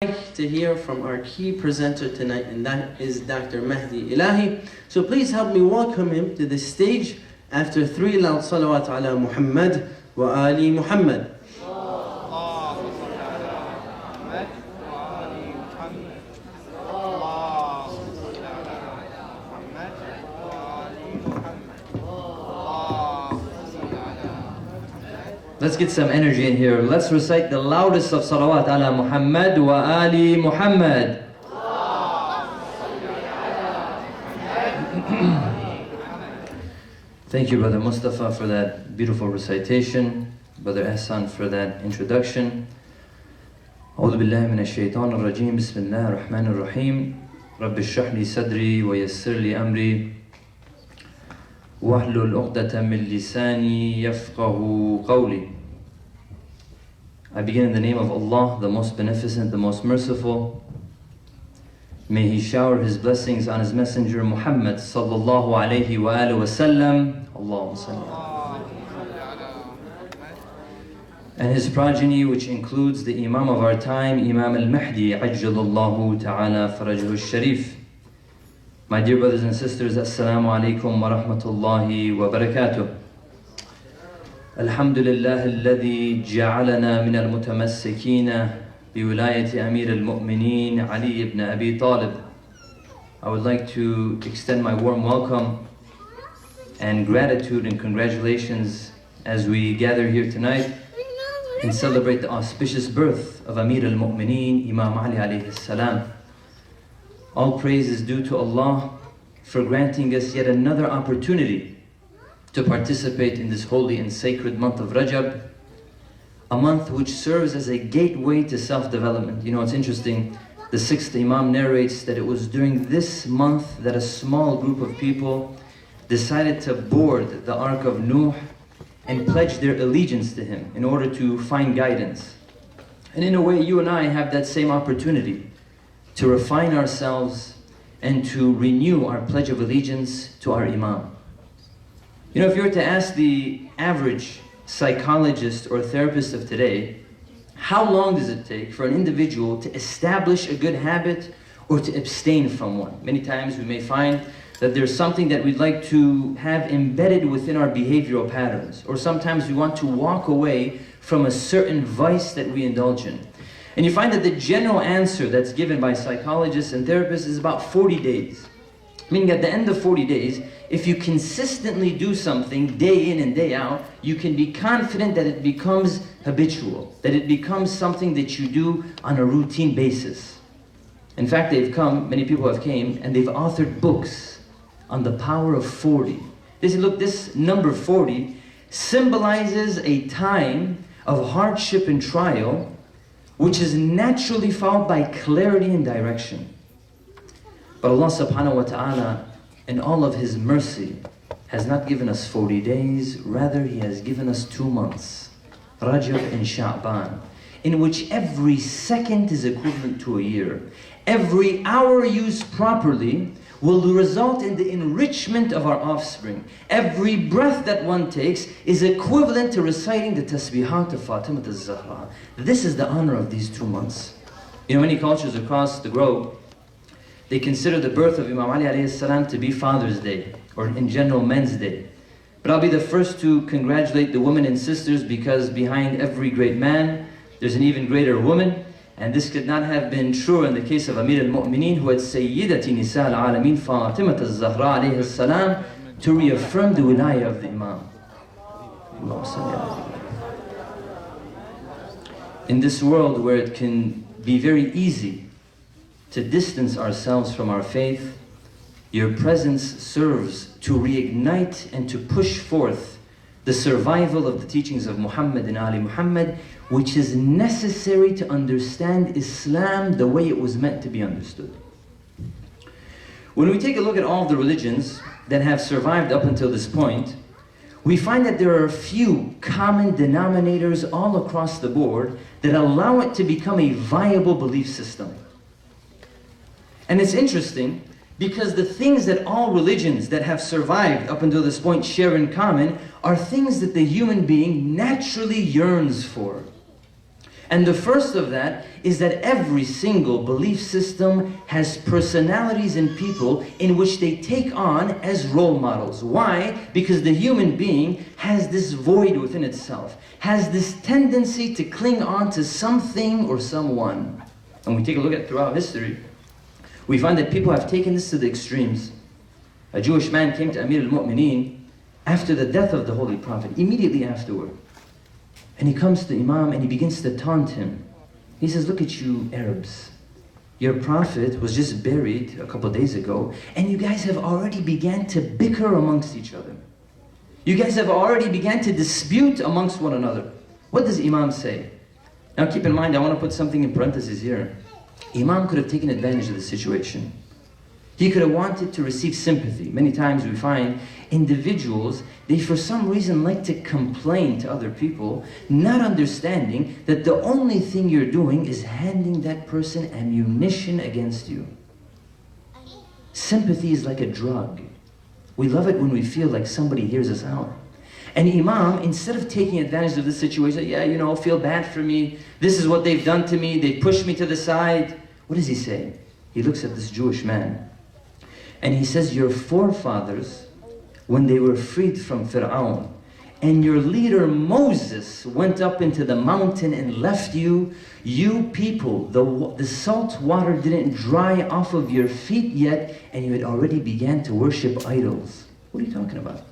To hear from our key presenter tonight, and that is Dr. Mahdi Elahi. So please help me welcome him to the stage after 3 loud salawat ala Muhammad wa ali Muhammad. Let's get some energy in here. Let's recite the loudest of salawat ala Muhammad wa ali Muhammad. Thank you, Brother Mustafa, for that beautiful recitation. Brother Ehsan for that introduction. أعوذ بالله من الشيطان الرجيم بسم الله الرحمن الرحيم رب اشرح لي صدري ويسر لي أمري واحلل عقدة من لساني يفقه قولي. I begin in the name of Allah, the most beneficent, the most merciful. May He shower His blessings on His messenger Muhammad sallallahu alayhi wa alihi wa sallam. Allahumma salli. And his progeny, which includes the Imam of our time, Imam al-Mahdi ajjalallahu ta'ala farajahu al-sharif. My dear brothers and sisters, Assalamu alaikum wa rahmatullahi wa barakatuh. Alhamdulillah alladhi ja'alana min al-mutamassikina biwilayati Amir al-Mu'mineen Ali ibn Abi Talib. I would like to extend my warm welcome and gratitude and congratulations as we gather here tonight and celebrate the auspicious birth of Amir al-Mu'mineen, Imam Ali alayhi salam. All praise is due to Allah for granting us yet another opportunity to participate in this holy and sacred month of Rajab, a month which serves as a gateway to self-development. You know, it's interesting, the 6th Imam narrates that it was during this month that a small group of people decided to board the Ark of Nuh and pledge their allegiance to him in order to find guidance. And in a way, you and I have that same opportunity to refine ourselves and to renew our pledge of allegiance to our Imam. You know, if you were to ask the average psychologist or therapist of today, how long does it take for an individual to establish a good habit or to abstain from one? Many times we may find that there's something that we'd like to have embedded within our behavioral patterns, or sometimes we want to walk away from a certain vice that we indulge in. And you find that the general answer that's given by psychologists and therapists is about 40 days. Meaning at the end of 40 days, if you consistently do something day in and day out, you can be confident that it becomes habitual, that it becomes something that you do on a routine basis. In fact, many people have came and they've authored books on the power of 40. They said, look, this number 40 symbolizes a time of hardship and trial which is naturally followed by clarity and direction. But Allah subhanahu wa ta'ala, in all of His mercy, has not given us 40 days, rather He has given us 2 months, Rajab and Sha'ban, in which every second is equivalent to a year. Every hour used properly will result in the enrichment of our offspring. Every breath that one takes is equivalent to reciting the tasbihat of Fatima al-Zahra. This is the honor of these 2 months. You know, many cultures across the globe, they consider the birth of Imam Ali alayhi salam to be Father's Day, or in general Men's Day. But I'll be the first to congratulate the women and sisters, because behind every great man, there's an even greater woman. And this could not have been true in the case of Amir al-Mu'mineen, who had Sayyidati Nisa al-Alameen Fatima al-Zahra alayhi salam, to reaffirm the wilayah of the Imam. In this world where it can be very easy to distance ourselves from our faith, your presence serves to reignite and to push forth the survival of the teachings of Muhammad and Ali Muhammad, which is necessary to understand Islam the way it was meant to be understood. When we take a look at all the religions that have survived up until this point, we find that there are a few common denominators all across the board that allow it to become a viable belief system. And it's interesting because the things that all religions that have survived up until this point share in common are things that the human being naturally yearns for. And the first of that is that every single belief system has personalities in people in which they take on as role models. Why? Because the human being has this void within itself, has this tendency to cling on to something or someone. And we take a look at throughout history, we find that people have taken this to the extremes. A Jewish man came to Amir al-Mu'mineen after the death of the Holy Prophet, immediately afterward. And he comes to Imam and he begins to taunt him. He says, look at you Arabs. Your Prophet was just buried a couple days ago, and you guys have already began to bicker amongst each other. You guys have already began to dispute amongst one another. What does Imam say? Now keep in mind, I want to put something in parentheses here. Imam could have taken advantage of the situation. He could have wanted to receive sympathy. Many times we find individuals, they for some reason like to complain to other people, not understanding that the only thing you're doing is handing that person ammunition against you. Sympathy is like a drug. We love it when we feel like somebody hears us out. And Imam, instead of taking advantage of this situation, yeah, you know, feel bad for me, this is what they've done to me, they pushed me to the side. What does he say? He looks at this Jewish man and he says, your forefathers, when they were freed from Fir'aun, and your leader Moses went up into the mountain and left you, you people, the salt water didn't dry off of your feet yet, and you had already began to worship idols. What are you talking about?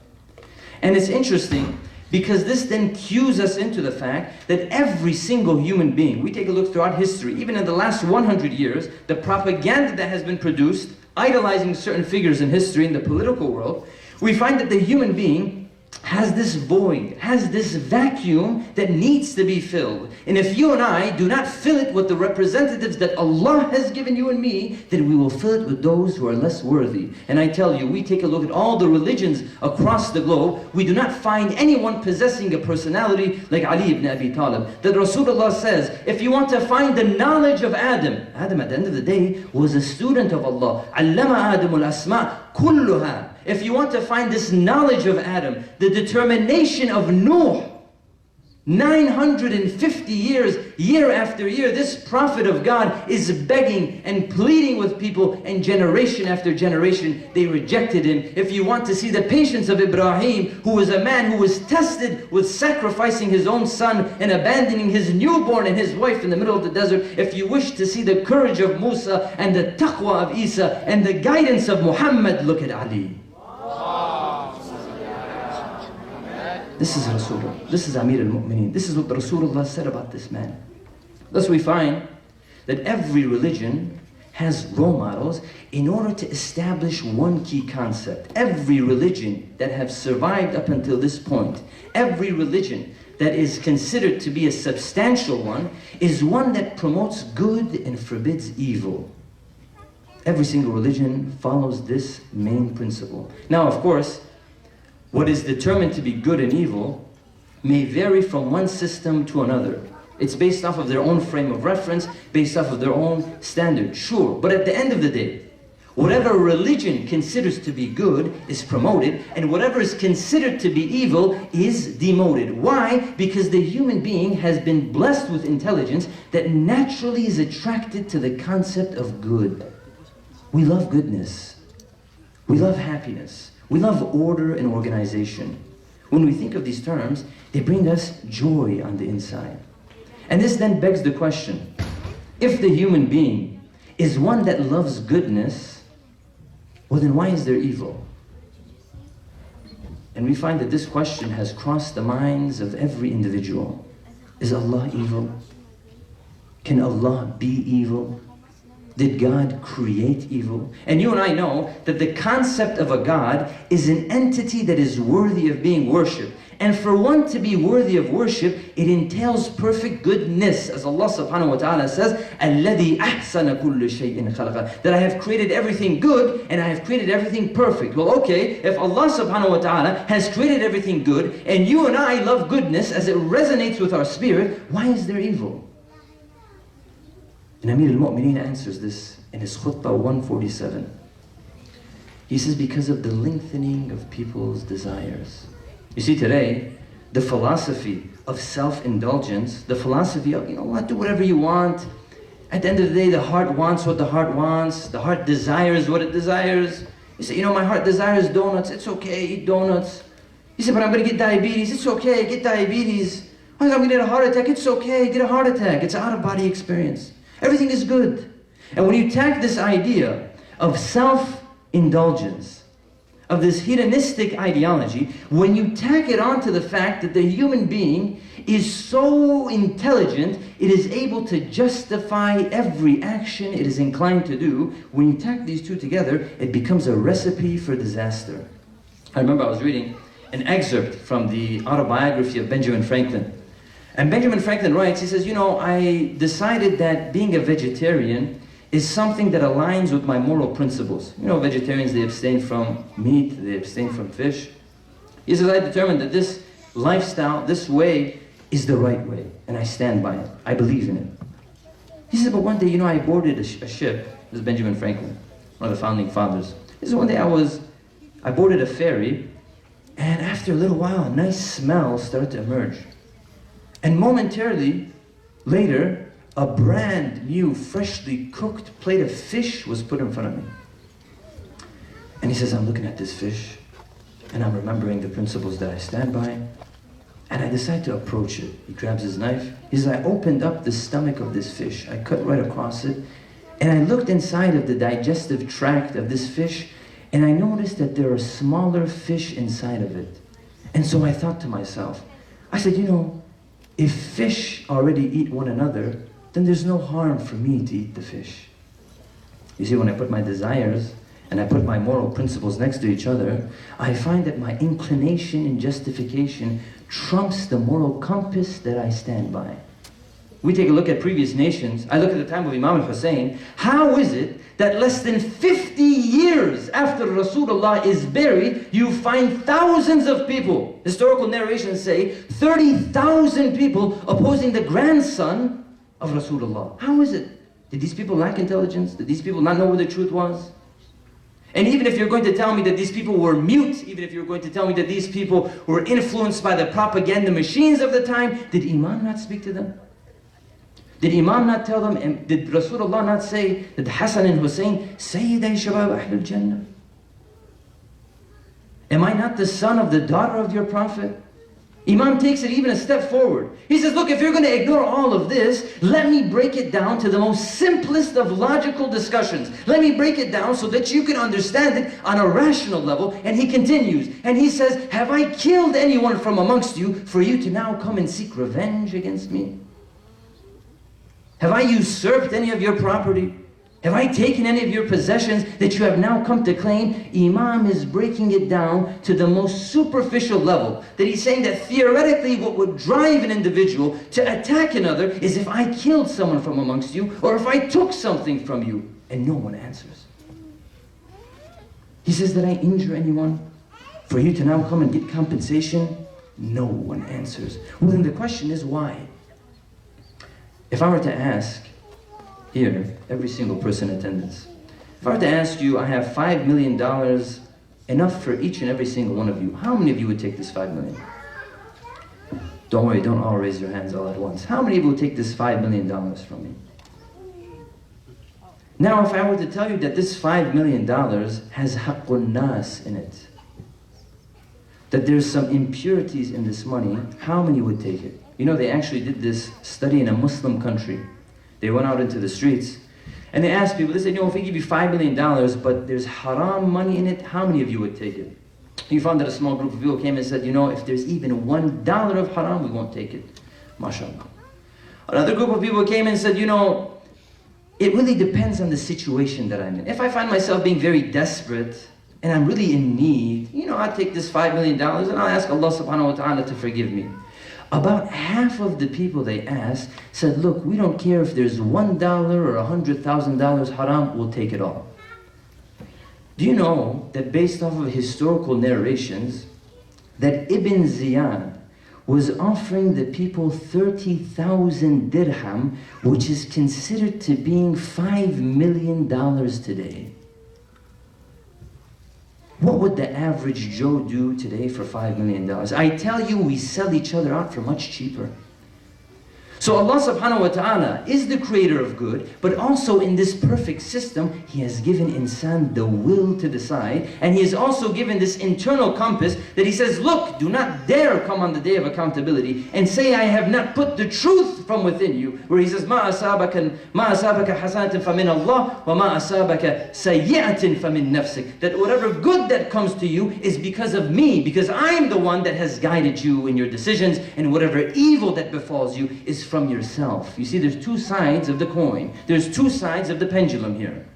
And it's interesting, because this then cues us into the fact that every single human being, we take a look throughout history, even in the last 100 years, the propaganda that has been produced, idolizing certain figures in history, in the political world, we find that the human being has this void, has this vacuum that needs to be filled. And if you and I do not fill it with the representatives that Allah has given you and me, then we will fill it with those who are less worthy. And I tell you, we take a look at all the religions across the globe, we do not find anyone possessing a personality like Ali ibn Abi Talib. That Rasulullah says, if you want to find the knowledge of Adam, Adam at the end of the day was a student of Allah. Allama Adamul Asma' kulluha. If you want to find this knowledge of Adam, the determination of Nuh, 950 years, year after year, this prophet of God is begging and pleading with people, and generation after generation, they rejected him. If you want to see the patience of Ibrahim, who was a man who was tested with sacrificing his own son and abandoning his newborn and his wife in the middle of the desert, if you wish to see the courage of Musa and the taqwa of Isa and the guidance of Muhammad, look at Ali. This is Rasulullah. This is Amir al-Mu'mineen. This is what Rasulullah said about this man. Thus we find that every religion has role models in order to establish one key concept. Every religion that has survived up until this point, every religion that is considered to be a substantial one, is one that promotes good and forbids evil. Every single religion follows this main principle. Now, of course, what is determined to be good and evil may vary from one system to another. It's based off of their own frame of reference, based off of their own standard, sure. But at the end of the day, whatever religion considers to be good is promoted, and whatever is considered to be evil is demoted. Why? Because the human being has been blessed with intelligence that naturally is attracted to the concept of good. We love goodness. We love happiness. We love order and organization. When we think of these terms, they bring us joy on the inside. And this then begs the question, if the human being is one that loves goodness, well then why is there evil? And we find that this question has crossed the minds of every individual. Is Allah evil? Can Allah be evil? Did God create evil? And you and I know that the concept of a God is an entity that is worthy of being worshipped. And for one to be worthy of worship, it entails perfect goodness. As Allah subhanahu wa ta'ala says, الَّذِي أَحْسَنَ كُلُّ شَيْءٍ خَلَقَهُ. That I have created everything good and I have created everything perfect. Well, okay, if Allah subhanahu wa ta'ala has created everything good and you and I love goodness as it resonates with our spirit, why is there evil? And Amir al-Mu'mineen answers this in his khutbah 147. He says, because of the lengthening of people's desires. You see, today, the philosophy of self-indulgence, the philosophy of, you know what, do whatever you want. At the end of the day, the heart wants what the heart wants. The heart desires what it desires. You say, you know, my heart desires donuts. It's okay, eat donuts. You say, but I'm going to get diabetes. It's okay, get diabetes. I'm going to get a heart attack. It's okay, get a heart attack. It's an out-of-body experience. Everything is good. And when you tag this idea of self-indulgence, of this hedonistic ideology, when you tack it onto the fact that the human being is so intelligent, it is able to justify every action it is inclined to do, when you tack these two together, it becomes a recipe for disaster. I remember I was reading an excerpt from the autobiography of Benjamin Franklin. And Benjamin Franklin writes, he says, you know, I decided that being a vegetarian is something that aligns with my moral principles. You know, vegetarians, they abstain from meat, they abstain from fish. He says, I determined that this lifestyle, this way, is the right way, and I stand by it. I believe in it. He said, but one day, you know, I boarded a ship. This is Benjamin Franklin, one of the founding fathers. He said, one day I boarded a ferry, and after a little while, a nice smell started to emerge. And momentarily later, a brand new, freshly cooked plate of fish was put in front of me. And he says, I'm looking at this fish, and I'm remembering the principles that I stand by, and I decide to approach it. He grabs his knife. He says, I opened up the stomach of this fish. I cut right across it, and I looked inside of the digestive tract of this fish, and I noticed that there are smaller fish inside of it. And so I thought to myself, I said, you know, if fish already eat one another, then there's no harm for me to eat the fish. You see, when I put my desires and I put my moral principles next to each other, I find that my inclination and justification trumps the moral compass that I stand by. We take a look at previous nations. I look at the time of Imam al-Hussein. How is it that less than 50 years after Rasulullah is buried, you find thousands of people, historical narrations say, 30,000 people opposing the grandson of Rasulullah? How is it? Did these people lack intelligence? Did these people not know where the truth was? And even if you're going to tell me that these people were mute, even if you're going to tell me that these people were influenced by the propaganda machines of the time, did Imam not speak to them? Did Imam not tell them, and did Rasulullah not say that Hassan and Hussein, Sayyiday Shabab Ahlul Jannah? Am I not the son of the daughter of your Prophet? Imam takes it even a step forward. He says, look, if you're going to ignore all of this, let me break it down to the most simplest of logical discussions. Let me break it down so that you can understand it on a rational level. And he continues, and he says, have I killed anyone from amongst you for you to now come and seek revenge against me? Have I usurped any of your property? Have I taken any of your possessions that you have now come to claim? Imam is breaking it down to the most superficial level. That he's saying that theoretically what would drive an individual to attack another is if I killed someone from amongst you, or if I took something from you. And no one answers. He says, did I injure anyone for you to now come and get compensation? No one answers. Well, then the question is why? If I were to ask here, every single person in attendance, if I were to ask you, I have $5 million, enough for each and every single one of you, how many of you would take this $5 million? Don't worry, don't all raise your hands all at once. How many of you would take this $5 million from me? Now, if I were to tell you that this $5 million has haqqun nas in it, that there's some impurities in this money, how many would take it? You know, they actually did this study in a Muslim country. They went out into the streets and they asked people, they said, you know, if we give you $5 million, but there's haram money in it, how many of you would take it? You found that a small group of people came and said, you know, if there's even $1 of haram, we won't take it. MashaAllah. Another group of people came and said, you know, it really depends on the situation that I'm in. If I find myself being very desperate and I'm really in need, you know, I'll take this $5 million and I'll ask Allah subhanahu wa ta'ala to forgive me. About half of the people they asked said, look, we don't care if there's $1 or $100,000 haram, we'll take it all. Do you know that based off of historical narrations, that Ibn Ziyad was offering the people 30,000 dirham, which is considered to being $5 million today. What would the average Joe do today for $5 million? I tell you, we sell each other out for much cheaper. So Allah subhanahu wa ta'ala is the creator of good, but also in this perfect system, He has given insan the will to decide, and He has also given this internal compass that He says, look, do not dare come on the day of accountability and say I have not put the truth from within you, where He says, مَا أَصَابَكَ حَسَنَةٍ فَمِنَ اللَّهِ وَمَا أَصَابَكَ سَيِّئَةٍ فَمِن نَفْسِكَ. That whatever good that comes to you is because of me, because I'm the one that has guided you in your decisions, and whatever evil that befalls you is from yourself. You see, there's two sides of the coin. There's two sides of the pendulum here.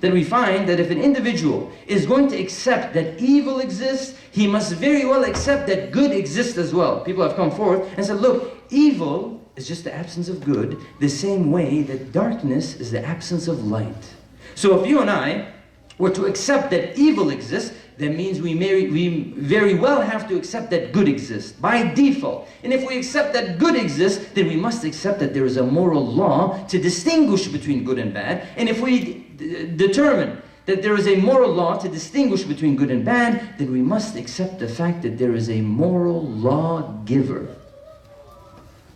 That we find that if an individual is going to accept that evil exists, he must very well accept that good exists as well. People have come forth and said, look, evil is just the absence of good, the same way that darkness is the absence of light. So if you and I were to accept that evil exists, that means we very well have to accept that good exists by default. And if we accept that good exists, then we must accept that there is a moral law to distinguish between good and bad. And if we determine that there is a moral law to distinguish between good and bad, then we must accept the fact that there is a moral lawgiver.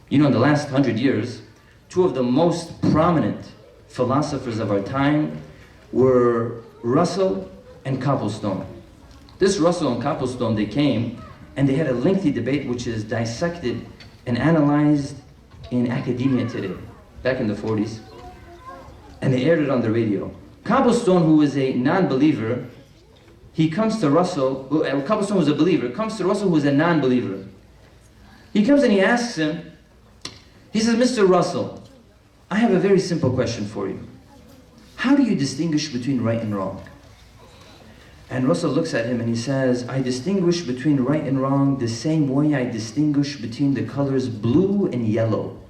You know, in the last 100 years, two of the most prominent philosophers of our time were Russell and Copplestone. This Russell and Copplestone, they came and they had a lengthy debate which is dissected and analyzed in academia today, back in the 40s. And they aired it on the radio. Copplestone, who was a non-believer, he comes to Russell, Copplestone was a believer, comes to Russell who was a non-believer. He comes and he asks him, he says, Mr. Russell, I have a very simple question for you. How do you distinguish between right and wrong? And Russell looks at him and he says, I distinguish between right and wrong the same way I distinguish between the colors blue and yellow.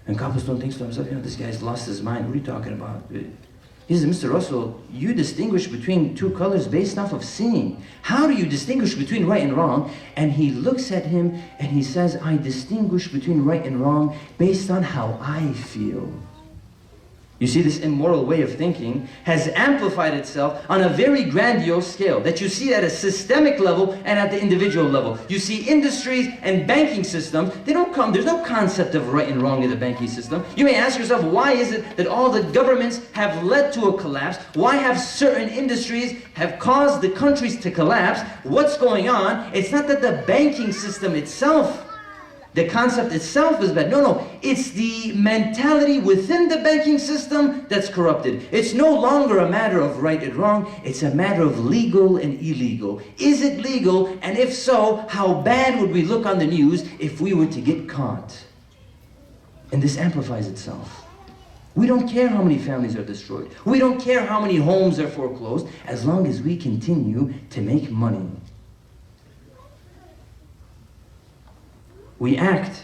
And Copplestone thinks to himself, you know, this guy's lost his mind. What are you talking about? He says, Mr. Russell, you distinguish between two colors based off of seeing. How do you distinguish between right and wrong? And he looks at him and he says, I distinguish between right and wrong based on how I feel. You see, this immoral way of thinking has amplified itself on a very grandiose scale that you see at a systemic level and at the individual level. You see industries and banking systems, there's no concept of right and wrong in the banking system. You may ask yourself, why is it that all the governments have led to a collapse? Why have certain industries have caused the countries to collapse? What's going on? It's not that the banking system itself, the concept itself is bad. No, it's the mentality within the banking system that's corrupted. It's no longer a matter of right and wrong, it's a matter of legal and illegal. Is it legal? And if so, how bad would we look on the news if we were to get caught? And this amplifies itself. We don't care how many families are destroyed. We don't care how many homes are foreclosed, as long as we continue to make money. We act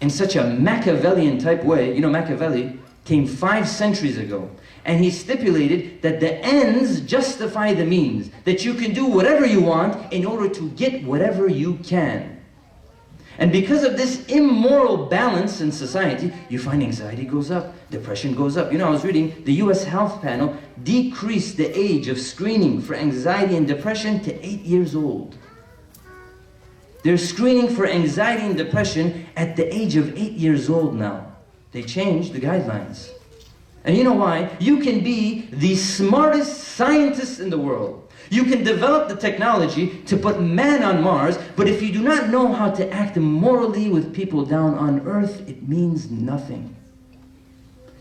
in such a Machiavellian type way. You know, Machiavelli came 5 centuries ago, and he stipulated that the ends justify the means, that you can do whatever you want in order to get whatever you can. And because of this immoral balance in society, you find anxiety goes up, depression goes up. You know, I was reading the US Health Panel decreased the age of screening for anxiety and depression to 8 years old. They're screening for anxiety and depression at the age of 8 years old now. They changed the guidelines. And you know why? You can be the smartest scientist in the world. You can develop the technology to put man on Mars, but if you do not know how to act morally with people down on Earth, it means nothing.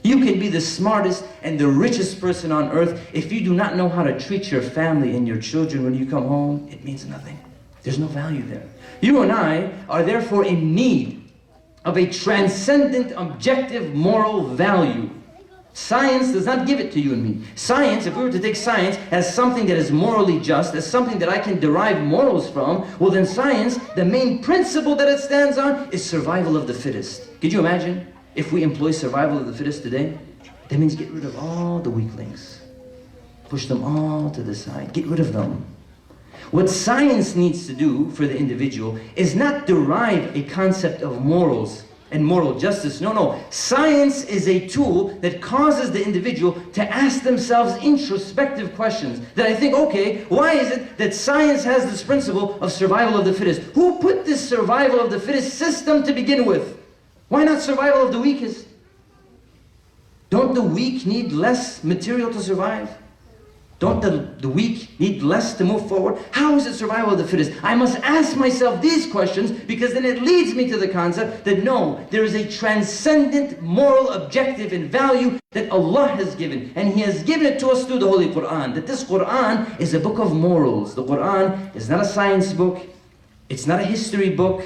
You can be the smartest and the richest person on Earth. If you do not know how to treat your family and your children when you come home, it means nothing. There's no value there. You and I are therefore in need of a transcendent, objective, moral value. Science does not give it to you and me. Science, if we were to take science as something that is morally just, as something that I can derive morals from, well then science, the main principle that it stands on is survival of the fittest. Could you imagine if we employ survival of the fittest today? That means get rid of all the weaklings. Push them all to the side. Get rid of them. What science needs to do for the individual is not derive a concept of morals and moral justice. No, no. Science is a tool that causes the individual to ask themselves introspective questions. That I think, okay, why is it that science has this principle of survival of the fittest? Who put this survival of the fittest system to begin with? Why not survival of the weakest? Don't the weak need less material to survive? Don't the weak need less to move forward? How is it survival of the fittest? I must ask myself these questions, because then it leads me to the concept that no, there is a transcendent moral objective and value that Allah has given. And He has given it to us through the Holy Quran. That this Quran is a book of morals. The Quran is not a science book. It's not a history book.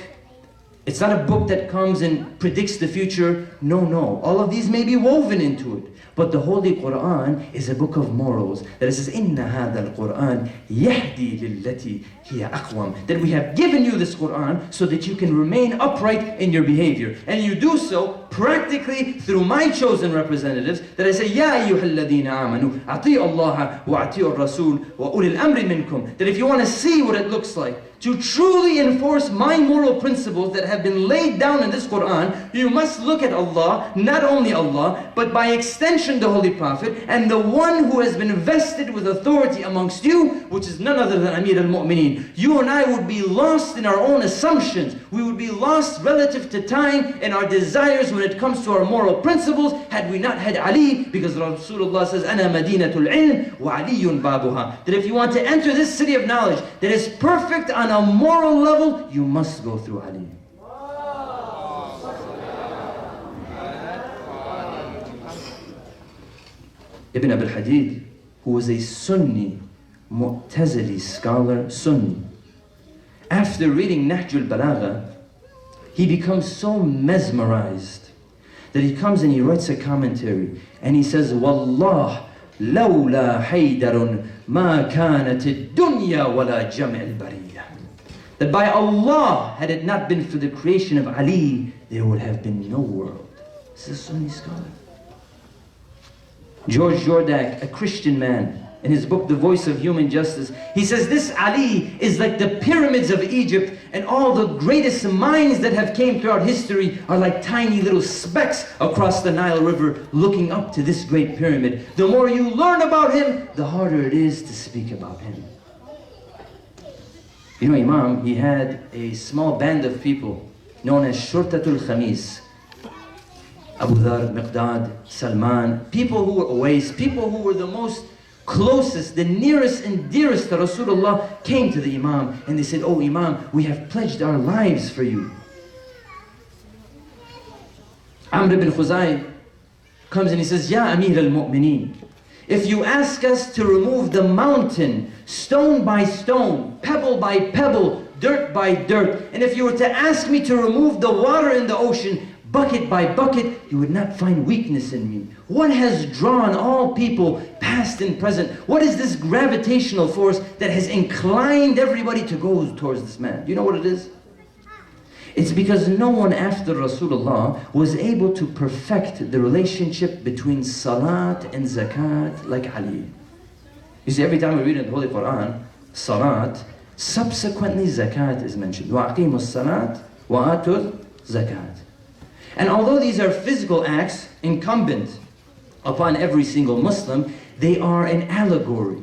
It's not a book that comes and predicts the future. No, no. All of these may be woven into it. But the Holy Quran is a book of morals. That it says, إِنَّ هَذَا الْقُرْآنِ يَهْدِي لِلَّتِي هِيَ أَقْوَمُ. That we have given you this Quran so that you can remain upright in your behavior. And you do so practically through my chosen representatives. That I say, يَا أَيُّهَا الَّذِينَ آمَنُوا أَطِيعُوا اللَّهَ وَأَطِيعُوا الرَّسُولَ وَأُولِي الْأَمْرِ مِنْكُمْ. That if you want to see what it looks like to truly enforce my moral principles that have been laid down in this Quran, you must look at Allah, not only Allah, but by extension the Holy Prophet, and the one who has been vested with authority amongst you, which is none other than Amir al-Mu'mineen. You and I would be lost in our own assumptions. We would be lost relative to time and our desires when it comes to our moral principles had we not had Ali, because Rasulullah says, أَنَا مَدِينَةُ الْعِلْمِ وَعَلِيٌّ بَابُهَا. That if you want to enter this city of knowledge that is perfect on a moral level, you must go through Ali. Ibn Abil Hadid, who was a Sunni, Mu'tazili scholar, Sunni, after reading Nahjul Balagha, he becomes so mesmerized that he comes and he writes a commentary and he says, Wallah, lawla haydarun ma kanat ad-dunya wala jam' al-bariyah. That by Allah, had it not been for the creation of Ali, there would have been no world. This is a Sunni scholar. George Jordak, a Christian man, in his book, The Voice of Human Justice, he says this Ali is like the pyramids of Egypt, and all the greatest minds that have came throughout history are like tiny little specks across the Nile River looking up to this great pyramid. The more you learn about him, the harder it is to speak about him. You know, Imam, he had a small band of people known as Shurtatul Khamis. Abu Dhar, Miqdad, Salman, people who were Uwais, people who were the most closest, the nearest and dearest to Rasulullah, came to the Imam and they said, oh Imam, we have pledged our lives for you. Amr ibn Khuzay comes and he says, Ya Amir al-Mu'mineen, if you ask us to remove the mountain, stone by stone, pebble by pebble, dirt by dirt, and if you were to ask me to remove the water in the ocean, bucket by bucket, you would not find weakness in me. What has drawn all people, past and present? What is this gravitational force that has inclined everybody to go towards this man? You know what it is? It's because no one after Rasulullah was able to perfect the relationship between salat and zakat like Ali. You see, every time we read in the Holy Quran, salat, subsequently zakat is mentioned. وَأَقِيمُوا الصَّلَاةِ وَآتُوا الزَّكَاةِ. And although these are physical acts incumbent upon every single Muslim, they are an allegory.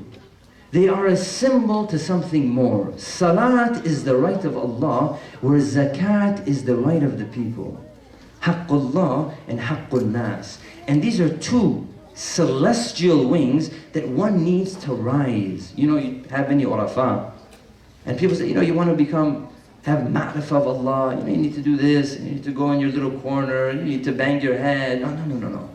They are a symbol to something more. Salat is the right of Allah, where zakat is the right of the people. Haqqullah and Haqqul Nas. And these are two celestial wings that one needs to rise. You know, you have many urafa. And people say, you know, you want to have ma'rifah of Allah, you need to do this, you need to go in your little corner, you need to bang your head. No.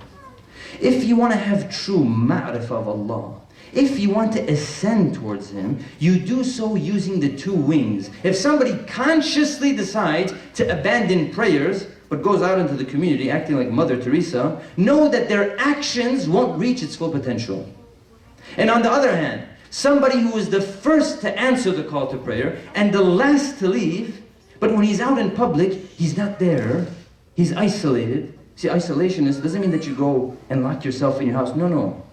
If you want to have true ma'rifah of Allah, if you want to ascend towards Him, you do so using the two wings. If somebody consciously decides to abandon prayers, but goes out into the community acting like Mother Teresa, know that their actions won't reach its full potential. And on the other hand, somebody who is the first to answer the call to prayer and the last to leave, but when he's out in public, he's not there, he's isolated. See, isolationist doesn't mean that you go and lock yourself in your house. No.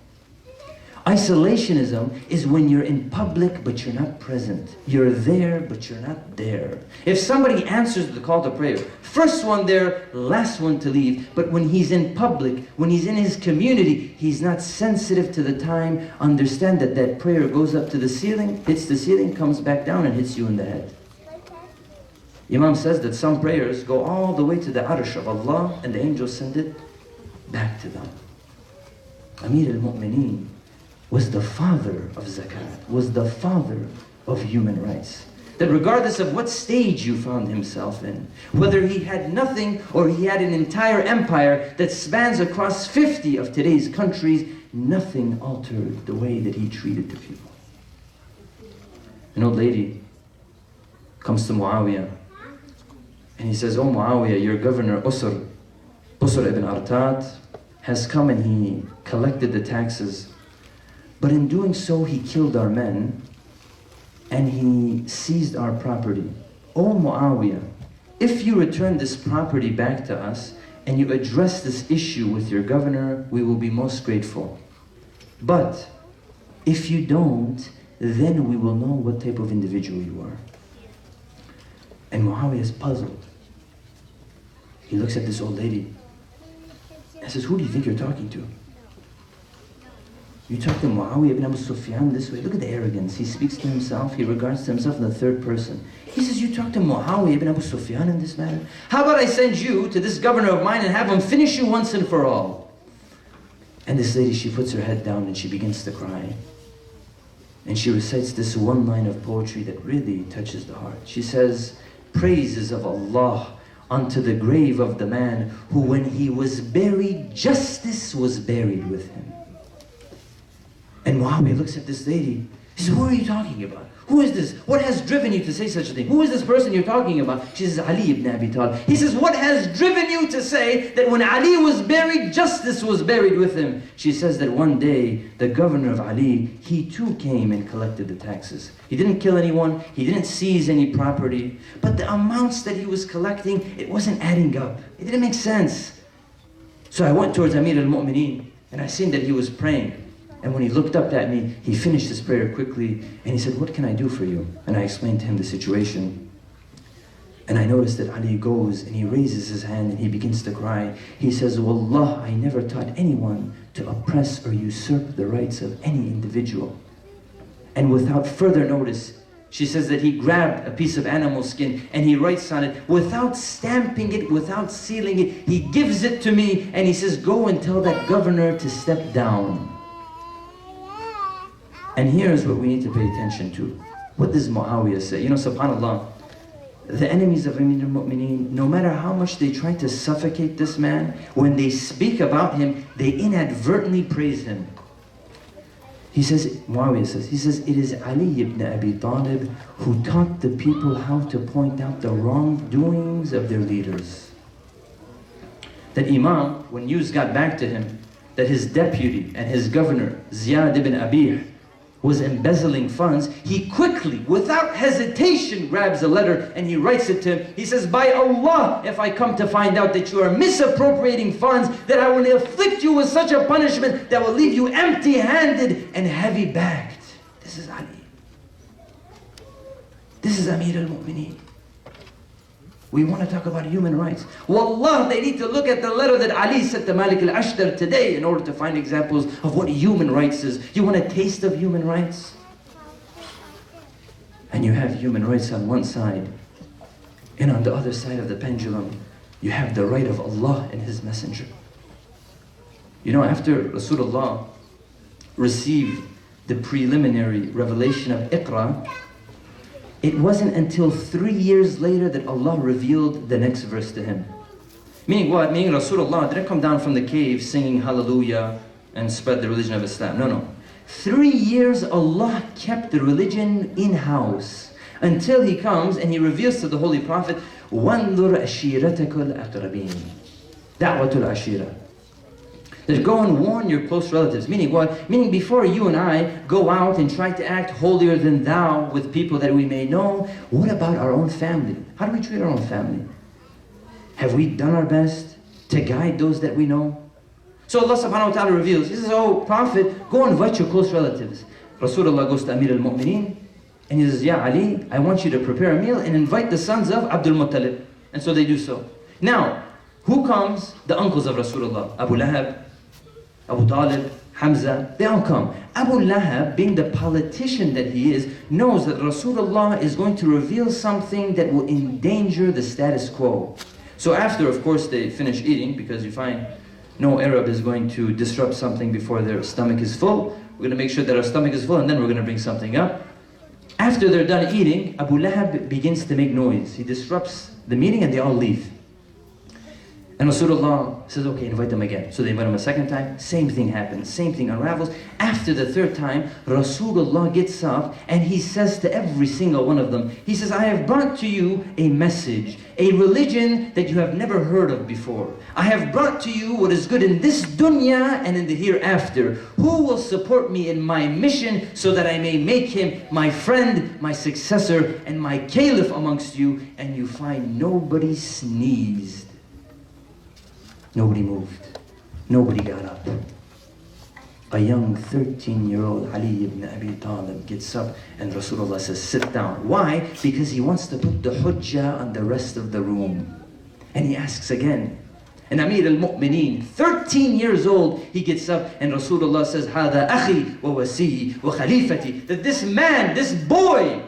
Isolationism is when you're in public but you're not present. You're there but you're not there. If somebody answers the call to prayer, first one there, last one to leave, but when he's in public, when he's in his community, he's not sensitive to the time, understand that that prayer goes up to the ceiling, hits the ceiling, comes back down and hits you in the head. Imam says that some prayers go all the way to the arsh of Allah and the angels send it back to them. Amir al-Mu'mineen was the father of zakat, was the father of human rights. That regardless of what stage you found himself in, whether he had nothing or he had an entire empire that spans across 50 of today's countries, nothing altered the way that he treated the people. An old lady comes to Muawiyah and he says, "Oh Muawiyah, your governor Busr ibn Artat has come and he collected the taxes. But in doing so, he killed our men and he seized our property. O Muawiyah, if you return this property back to us and you address this issue with your governor, we will be most grateful. But if you don't, then we will know what type of individual you are." And Muawiyah is puzzled. He looks at this old lady and says, "Who do you think you're talking to? You talk to Muawiyah ibn Abu Sufyan this way." Look at the arrogance. He speaks to himself. He regards to himself in the third person. He says, "You talk to Muawiyah ibn Abu Sufyan in this matter? How about I send you to this governor of mine and have him finish you once and for all?" And this lady, she puts her head down and she begins to cry. And she recites this one line of poetry that really touches the heart. She says, "Praises of Allah unto the grave of the man who when he was buried, justice was buried with him." And Muawiyah looks at this lady. He says, "Who are you talking about? Who is this? What has driven you to say such a thing? Who is this person you're talking about?" She says, "Ali ibn Abi Talib." He says, "What has driven you to say that when Ali was buried, justice was buried with him?" She says that one day, the governor of Ali, he too came and collected the taxes. He didn't kill anyone. He didn't seize any property. But the amounts that he was collecting, it wasn't adding up. It didn't make sense. So I went towards Amir al-Mu'mineen and I seen that he was praying. And when he looked up at me, he finished his prayer quickly and he said, "What can I do for you?" And I explained to him the situation. And I noticed that Ali goes and he raises his hand and he begins to cry. He says, "Wallah, I never taught anyone to oppress or usurp the rights of any individual." And without further notice, she says that he grabbed a piece of animal skin and he writes on it, without stamping it, without sealing it, he gives it to me and he says, "Go and tell that governor to step down." And here's what we need to pay attention to. What does Muawiyah say? You know, subhanAllah, the enemies of Amir al-Mu'mineen, no matter how much they try to suffocate this man, when they speak about him, they inadvertently praise him. He says, Muawiyah says, he says, "It is Ali ibn Abi Talib who taught the people how to point out the wrongdoings of their leaders." That Imam, when news got back to him, that his deputy and his governor, Ziyad ibn Abih, was embezzling funds, he quickly, without hesitation, grabs a letter and he writes it to him. He says, "By Allah, if I come to find out that you are misappropriating funds, that I will afflict you with such a punishment that will leave you empty-handed and heavy-bagged." This is Ali. This is Amir al-Mu'mineen. We want to talk about human rights. Wallah, they need to look at the letter that Ali sent to Malik al-Ashdar today in order to find examples of what human rights is. You want a taste of human rights? And you have human rights on one side, and on the other side of the pendulum, you have the right of Allah and His Messenger. You know, after Rasulullah received the preliminary revelation of Iqra, it wasn't until 3 years later that Allah revealed the next verse to him. Meaning what? Meaning Rasulullah didn't come down from the cave singing hallelujah and spread the religion of Islam. No. 3 years Allah kept the religion in-house until He comes and He reveals to the Holy Prophet, وَانْظُرْ أَشِيرَتَكَ الْأَقْرَبِينَ دَعْوَةُ الْعَشِيرَةِ. That go and warn your close relatives. Meaning what? Meaning before you and I go out and try to act holier than thou with people that we may know, what about our own family? How do we treat our own family? Have we done our best to guide those that we know? So Allah subhanahu wa ta'ala reveals, He says, oh Prophet, go invite your close relatives. Rasulullah goes to Amir al-Mu'mineen, and he says, Ya Ali, I want you to prepare a meal and invite the sons of Abdul Muttalib. And so they do so. Now, who comes? The uncles of Rasulullah. Abu Lahab, Abu Talib, Hamza, they all come. Abu Lahab, being the politician that he is, knows that Rasulullah is going to reveal something that will endanger the status quo. So after, of course, they finish eating, because you find no Arab is going to disrupt something before their stomach is full. We're going to make sure that our stomach is full, and then we're going to bring something up. After they're done eating, Abu Lahab begins to make noise. He disrupts the meeting and they all leave. And Rasulullah says, okay, invite them again. So they invite him a second time, same thing happens, same thing unravels. After the third time, Rasulullah gets up and he says to every single one of them, he says, I have brought to you a message, a religion that you have never heard of before. I have brought to you what is good in this dunya and in the hereafter. Who will support me in my mission so that I may make him my friend, my successor, and my caliph amongst you? And you find nobody sneezed. Nobody moved. Nobody got up. A young 13-year-old Ali ibn Abi Talib gets up and Rasulullah says, sit down. Why? Because he wants to put the hujjah on the rest of the room. And he asks again. And Amir al-Mu'mineen, 13 years old, he gets up and Rasulullah says, هَذَا أَخِي وَوَسِيِّي وَخَلِيفَتِي. That this man, this boy,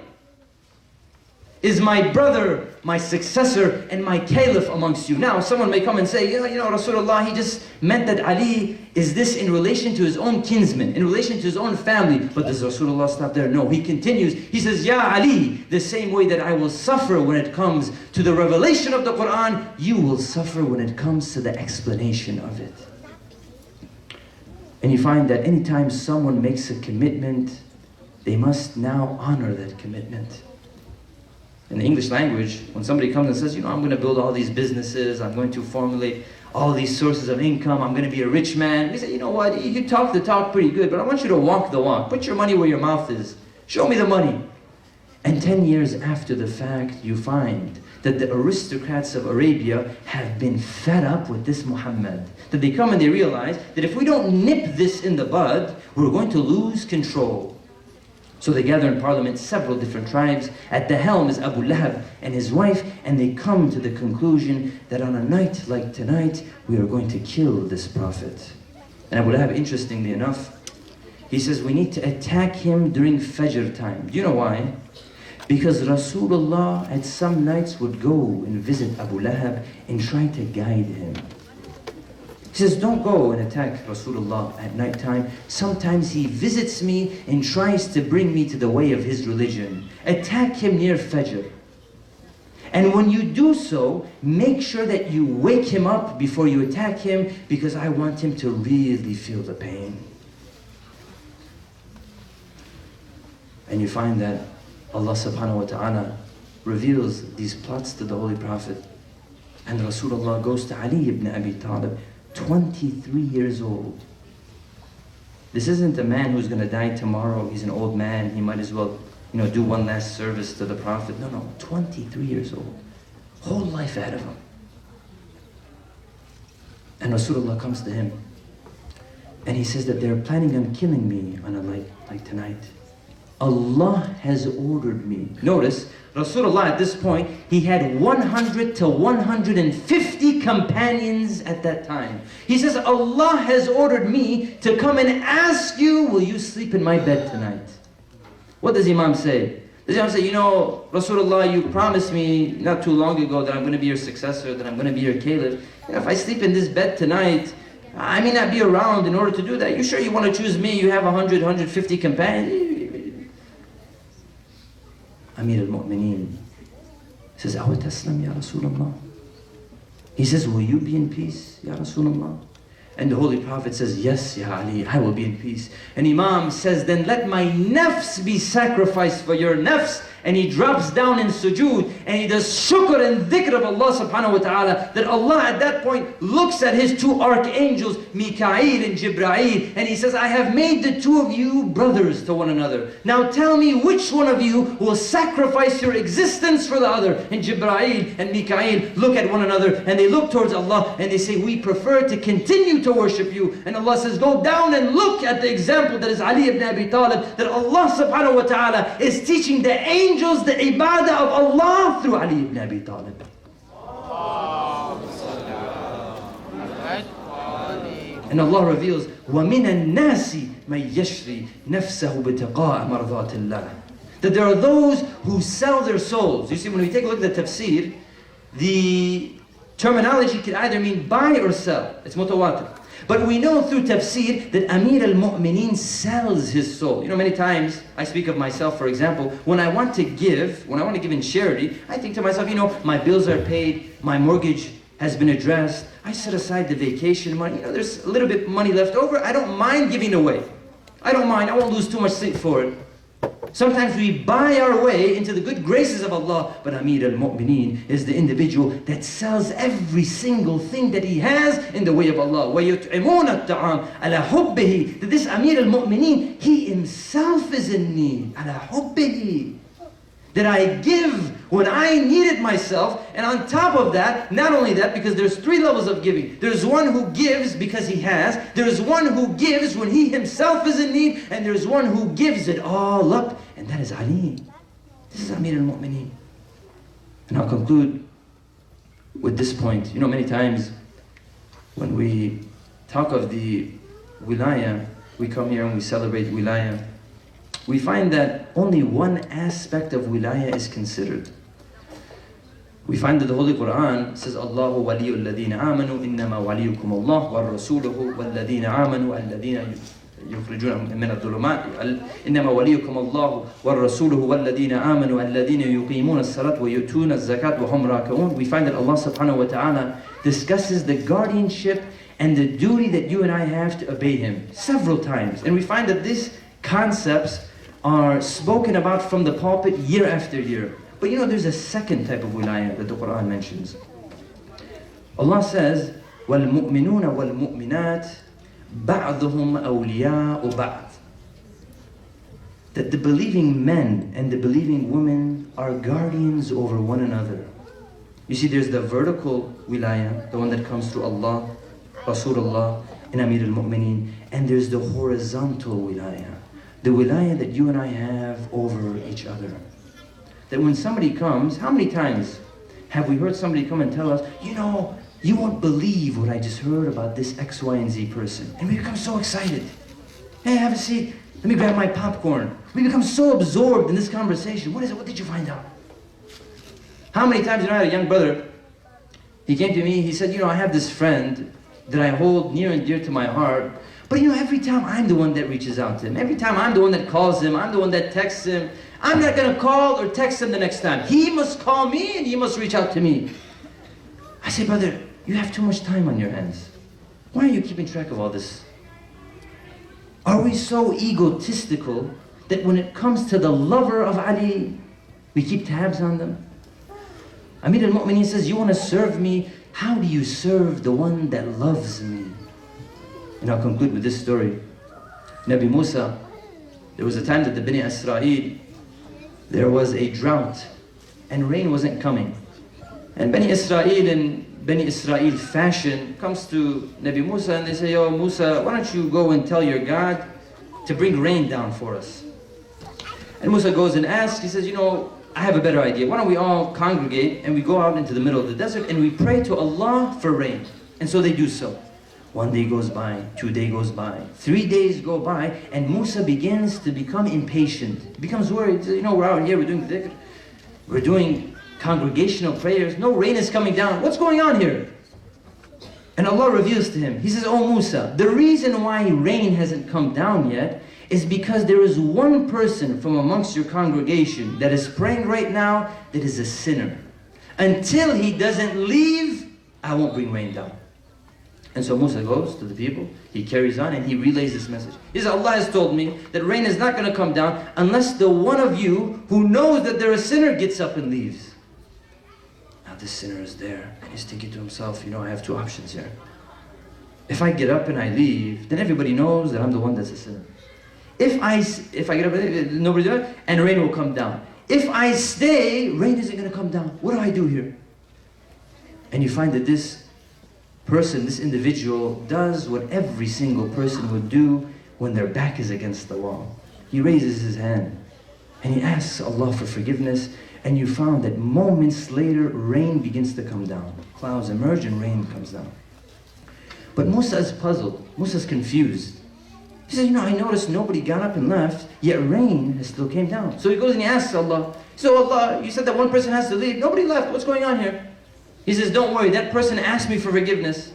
is my brother, my successor, and my caliph amongst you. Now, someone may come and say, you know, Rasulullah, he just meant that Ali, is this in relation to his own kinsmen, in relation to his own family? But does Rasulullah stop there? No, he continues. He says, Ya Ali, the same way that I will suffer when it comes to the revelation of the Quran, you will suffer when it comes to the explanation of it. And you find that anytime someone makes a commitment, they must now honor that commitment. In the English language, when somebody comes and says, you know, I'm going to build all these businesses, I'm going to formulate all these sources of income, I'm going to be a rich man. We say, you know what, you talk the talk pretty good, but I want you to walk the walk. Put your money where your mouth is. Show me the money. And 10 years after the fact, you find that the aristocrats of Arabia have been fed up with this Muhammad. That they come and they realize that if we don't nip this in the bud, we're going to lose control. So they gather in parliament several different tribes. At the helm is Abu Lahab and his wife, and they come to the conclusion that on a night like tonight, we are going to kill this prophet. And Abu Lahab, interestingly enough, he says we need to attack him during Fajr time. Do you know why? Because Rasulullah at some nights would go and visit Abu Lahab and try to guide him. He says, don't go and attack Rasulullah at night time. Sometimes he visits me and tries to bring me to the way of his religion. Attack him near Fajr. And when you do so, make sure that you wake him up before you attack him, because I want him to really feel the pain. And you find that Allah subhanahu wa ta'ala reveals these plots to the Holy Prophet. And Rasulullah goes to Ali ibn Abi Talib, 23 years old. This isn't a man who's going to die tomorrow. He's an old man. He might as well, do one last service to the Prophet. No, 23 years old. Whole life ahead of him. And Rasulullah comes to him. And he says that they're planning on killing me on a night like tonight. Allah has ordered me. Notice, Rasulullah at this point, he had 100 to 150 companions at that time. He says, Allah has ordered me to come and ask you, will you sleep in my bed tonight? What does Imam say? Does Imam say, Rasulullah, you promised me not too long ago that I'm going to be your successor, that I'm going to be your caliph. If I sleep in this bed tonight, I may not be around in order to do that. You sure you want to choose me? You have 100, 150 companions? Amir al-Mu'mineen says, Awa taslam ya Rasulullah. He says, will you be in peace, ya Rasulullah? And the Holy Prophet says, yes, ya Ali, I will be in peace. And Imam says, then let my nafs be sacrificed for your nafs, and he drops down in sujood, and he does shukr and dhikr of Allah subhanahu wa ta'ala, that Allah at that point looks at his two archangels, Mikail and Jibreel, and he says, I have made the two of you brothers to one another. Now tell me which one of you will sacrifice your existence for the other. And Jibreel and Mikail look at one another, and they look towards Allah, and they say, we prefer to continue to worship you. And Allah says, go down and look at the example that is Ali ibn Abi Talib, that Allah subhanahu wa ta'ala is teaching the angels the ibadah of Allah through Ali ibn Abi Talib. And Allah reveals, وَمِنَ النَّاسِ مَنْ يَشْرِي نَفْسَهُ بِتِقَاءَ مَرْضَاتِ اللَّهِ. That there are those who sell their souls. You see, when we take a look at the tafsir, the terminology could either mean buy or sell. It's mutawatir. But we know through tafsir that Amir al-Mu'mineen sells his soul. You know, many times, I speak of myself, for example, when I want to give in charity, I think to myself, you know, my bills are paid, my mortgage has been addressed, I set aside the vacation money, you know, there's a little bit of money left over, I don't mind giving away. I don't mind, I won't lose too much sleep for it. Sometimes we buy our way into the good graces of Allah, but Amir al-Mu'mineen is the individual that sells every single thing that he has in the way of Allah. وَيُطْعِمُونَ الطَّعَامَ عَلَى حُبِّهِ. That this Amir al-Mu'mineen, he himself is in need. عَلَى حُبِّهِ. That I give when I need it myself, and on top of that, not only that, because there's three levels of giving. There's one who gives because he has, there's one who gives when he himself is in need, and there's one who gives it all up, and that is Ali. This is Amir al-Mu'mineen. And I'll conclude with this point. You know, many times when we talk of the wilaya, we come here and we celebrate wilaya, we find that only one aspect of wilaya is considered. We find that the Holy Quran says, Allahu waliyul ladina amanu, innama waliyukum Allah, wa rasuluhu wal ladina amanu, al ladina yukhrijuna min al-dhulumat, innama waliyukum Allah, wa rasuluhu wal ladina amanu, al ladina yuqimuna as-salat wa yutuna az-zakat wa hum rak'un. We find that Allah subhanahu wa ta'ala discusses the guardianship and the duty that you and I have to obey Him several times. And we find that these concepts are spoken about from the pulpit year after year. But you know, there's a second type of wilayah that the Quran mentions. Allah says, وَالْمُؤْمِنُونَ وَالْمُؤْمِنَاتِ بَعْضُهُمْ أَوْلِيَاءُ بَعْضٍ. That the believing men and the believing women are guardians over one another. You see, there's the vertical wilayah, the one that comes through Allah, Rasulullah, and Amir al-Mu'mineen, and there's the horizontal wilayah. The wilayah that you and I have over each other. That when somebody comes, how many times have we heard somebody come and tell us, you know, you won't believe what I just heard about this X, Y, and Z person. And we become so excited. Hey, have a seat. Let me grab my popcorn. We become so absorbed in this conversation. What is it? What did you find out? How many times, you know, I had a young brother, he came to me, he said, you know, I have this friend that I hold near and dear to my heart, but you know, every time I'm the one that reaches out to him. Every time I'm the one that calls him. I'm the one that texts him. I'm not going to call or text him the next time. He must call me and he must reach out to me. I say, brother, you have too much time on your hands. Why are you keeping track of all this? Are we so egotistical that when it comes to the lover of Ali, we keep tabs on them? Amir al-Mu'mineen says, you want to serve me? How do you serve the one that loves me? And I'll conclude with this story. Nabi Musa, there was a time that the Bani Israel, there was a drought and rain wasn't coming. And Bani Israel in Bani Israel fashion comes to Nabi Musa and they say, yo Musa, why don't you go and tell your God to bring rain down for us? And Musa goes and asks, he says, you know, I have a better idea. Why don't we all congregate and we go out into the middle of the desert and we pray to Allah for rain. And so they do so. 1 day goes by, 2 days goes by, 3 days go by, and Musa begins to become impatient. He becomes worried. You know, we're out here, we're doing dhikr, we're doing congregational prayers, no rain is coming down. What's going on here? And Allah reveals to him, He says, oh Musa, the reason why rain hasn't come down yet is because there is one person from amongst your congregation that is praying right now that is a sinner. Until he doesn't leave, I won't bring rain down. And so Musa goes to the people, he carries on and he relays this message. He says, Allah has told me that rain is not going to come down unless the one of you who knows that they're a sinner gets up and leaves. Now this sinner is there and he's thinking to himself, you know, I have two options here. If I get up and I leave, then everybody knows that I'm the one that's a sinner. If I get up and leave, nobody does it, and rain will come down. If I stay, rain isn't going to come down. What do I do here? And you find that this person, this individual, does what every single person would do when their back is against the wall. He raises his hand and he asks Allah for forgiveness, and you found that moments later rain begins to come down. Clouds emerge and rain comes down. But Musa is puzzled, Musa is confused. He says, you know, I noticed nobody got up and left, yet rain still came down. So he goes and he asks Allah, so Allah, you said that one person has to leave, nobody left, what's going on here? He says, don't worry, that person asked me for forgiveness.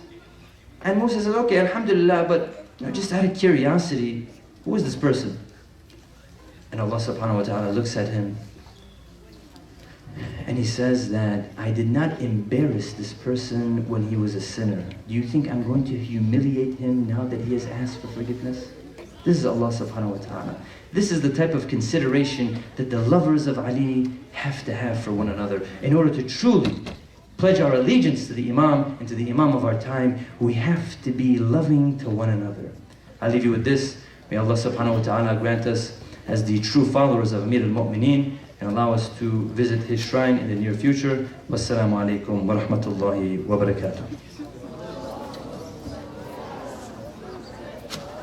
And Musa says, okay, alhamdulillah, but you know, just out of curiosity, who is this person? And Allah subhanahu wa ta'ala looks at him and he says that I did not embarrass this person when he was a sinner. Do you think I'm going to humiliate him now that he has asked for forgiveness? This is Allah subhanahu wa ta'ala. This is the type of consideration that the lovers of Ali have to have for one another in order to truly pledge our allegiance to the Imam and to the Imam of our time. We have to be loving to one another. I'll leave you with this. May Allah subhanahu wa ta'ala grant us as the true followers of Amir al-Mu'mineen and allow us to visit his shrine in the near future. Wassalamu alaikum wa rahmatullahi wa barakatuh.